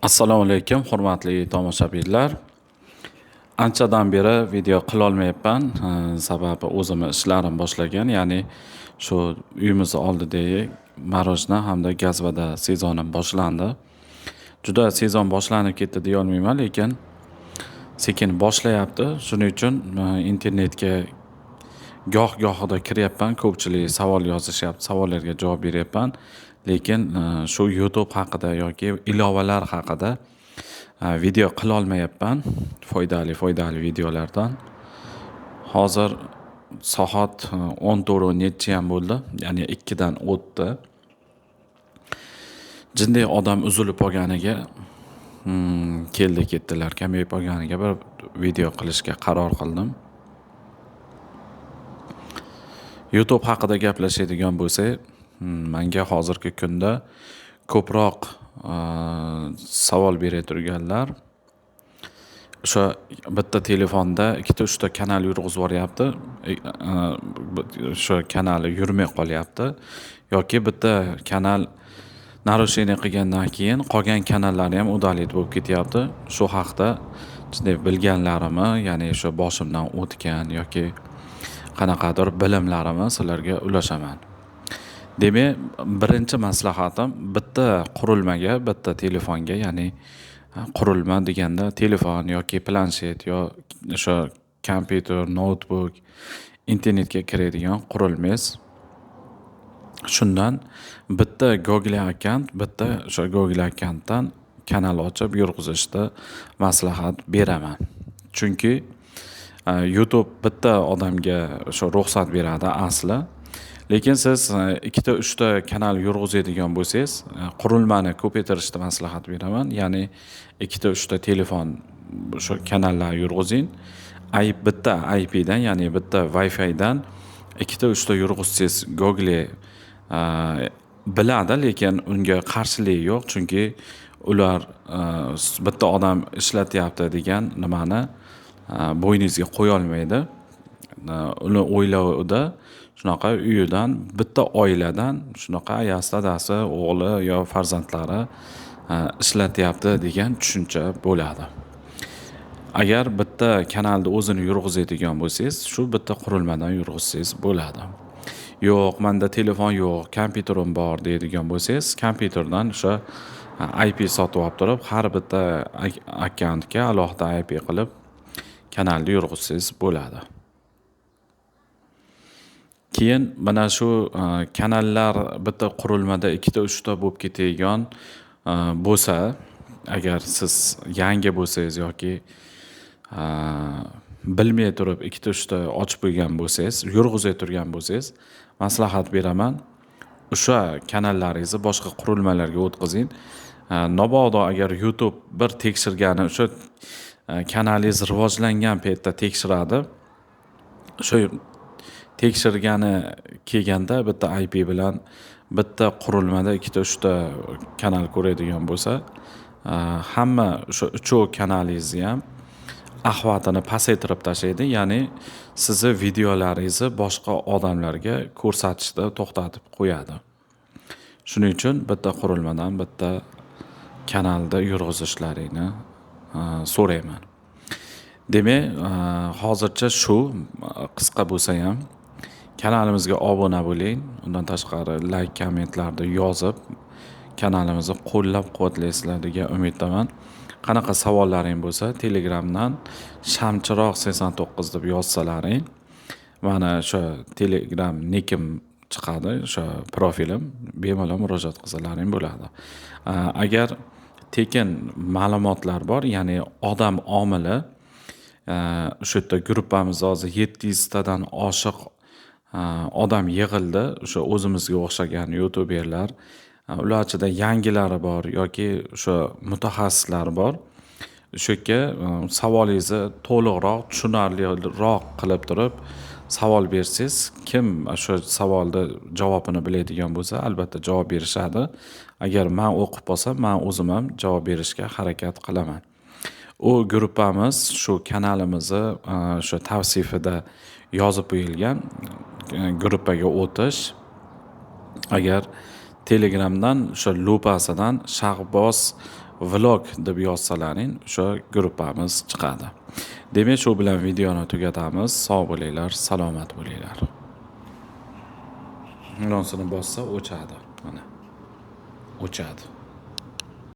Assalomu alaykum, hurmatli tomoshabinlar. Anchadan beri video qilolmayapman. Sababi o'zimni ishlarim boshlagan, ya'ni shu uyimiz oldidagi marojna hamda gazvada sezonim boshlandi. Juda sezon boshlanib ketdi deya olmayman, lekin sekin boshlayapti. Shuning uchun internetga goh-gohida kiryapman. Ko'pchilik savol yozishyapti, savollarga javob beryapman. Lekin shu YouTube haqida yoki ilovalar haqida video qilolmayapman. Foydali videolardan. Hozir soat 14 necha ham bo'ldi, ya'ni 2 dan o'tdi. Jinday odam uzilib qolganiga keldi-ketdilar, kamayib qolganiga bir video qilishga qaror qildim. YouTube haqida gaplashadigan bo'lsak, menga hozirgi kunda ko'proq savol bera turganlar o'sha bitta telefonda 2-3 ta kanal yurg'izib yuboryapti. O'sha kanali yurmay qolyapti yoki bitta kanal narushение qilgandan keyin qolgan kanallar ham udalить bo'lib ketyapti. Shu haqda bilganlarimni, ya'ni o'sha boshimdan o'tgan yoki qanaqadir bilimlarimni sizlarga ulashaman. Demak, birinchi maslahatim bitta qurilmaga, bitta telefonga, ya'ni qurilma deganda telefon yoki planshet yo o'sha kompyuter, notebook, internetga kiradigan qurilmangiz. Shundan bitta Google account, bitta o'sha Google accountdan kanal ochib yurg'izishni maslahat beraman. Chunki YouTube bitta odamga o'sha ruxsat beradi asli. Lekin siz 2-3 ta kanal yurg'izadigan bo'lsangiz, qurilmani ko'paytirishni maslahat beraman. Ya'ni 2-3 ta telefon o'sha kanallar yurg'izing. Bitta IP dan, ya'ni bitta Wi-Fi dan 2-3 ta yurg'izsangiz Google biladi, lekin unga qarshiligi yo'q, chunki ular bitta odam ishlatyapti degan nimani bo'yningizga qo'ya olmaydi. Uni o'ylovida shunaqa uyidan, bitta oiladan shunaqa ayasi, dadasi, o'g'li yo farzandlari ishlatyapti degan tushuncha bo'ladi. Agar bitta kanalni o'zini yurg'izadigan bo'lsangiz, shu bitta qurilmadan yurg'izsangiz bo'ladi. Yo'q, menda telefon yo'q, kompyuterim bor deydigan bo'lsangiz, kompyuterdan o'sha IP sotib olib turib, har bitta akkauntga alohida IP qilib kanalni yurg'izsangiz bo'ladi. Keyin mana shu kanallar bitta qurilmada 2-3 ta bo'lib ketadigan bo'lsa, agar siz yangi bo'lsangiz yoki bilmay turib 2-3 ta ochib qo'ygan bo'lsangiz, yurg'izib turgan bo'lsangiz, maslahat beraman. O'sha kanallaringizni boshqa qurilmalarga o'tkazing. Mabodo agar YouTube bir tekshirgani, o'sha kanalingiz rivojlangan paytda tekshiradi. O'sha tekshirgani kelganda bitta IP bilan bitta qurilmada 2-3 ta kanal ko'radigan bo'lsa, hamma o'sha 3 kanalingizni ham ahvatini pasaytirib tashlaydi, ya'ni sizni videolaringizni boshqa odamlarga ko'rsatishda to'xtatib qo'yadi. Shuning uchun bitta qurilmadan bitta kanalda yurg'izishlaringni so'rayman. Demak, hozircha shu qisqa bo'lsa ham kanalimizga obuna bo'ling. Undan tashqari like, kommentlarni yozib kanalimizni qo'llab-quvvatlaysizlar degan umiddaman. Qanaqa savollaring bo'lsa, Telegramdan Shamchiroq 89 deb yozsalaring, mana o'sha Telegram nikim chiqadi, o'sha profilim, bemalol murojaat qilsalaring bo'ladi. Agar tekin ma'lumotlar bor, ya'ni odam omili, o'sha yerda gruppamizda hozir 700 tadan oshiq odam yig'ildi, o'sha o'zimizga o'xshagan youtuberlar. Ular ichida yangilari bor yoki o'sha mutaxassislar bor. O'sha yerga savolingizni to'liqroq, tushunarliroq qilib turib savol bersangiz, kim o'sha savolni javobini biladigan bo'lsa, albatta javob berishadi. Agar men o'qib qolsam, men o'zim ham javob berishga harakat qilaman. U gruppamiz shu kanalimizni o'sha tavsifida yozib qo'yilgan gruppaga o'tish. Agar Telegramdan o'sha lupasidan Shahboz vlog deb yozsalaring o'sha gruppamiz chiqadi. Demak, shu bilan videoni tugatamiz. Sog' bo'linglar, salomat bo'linglar. Nonsini bossa o'chadi. Mana. O'chadi.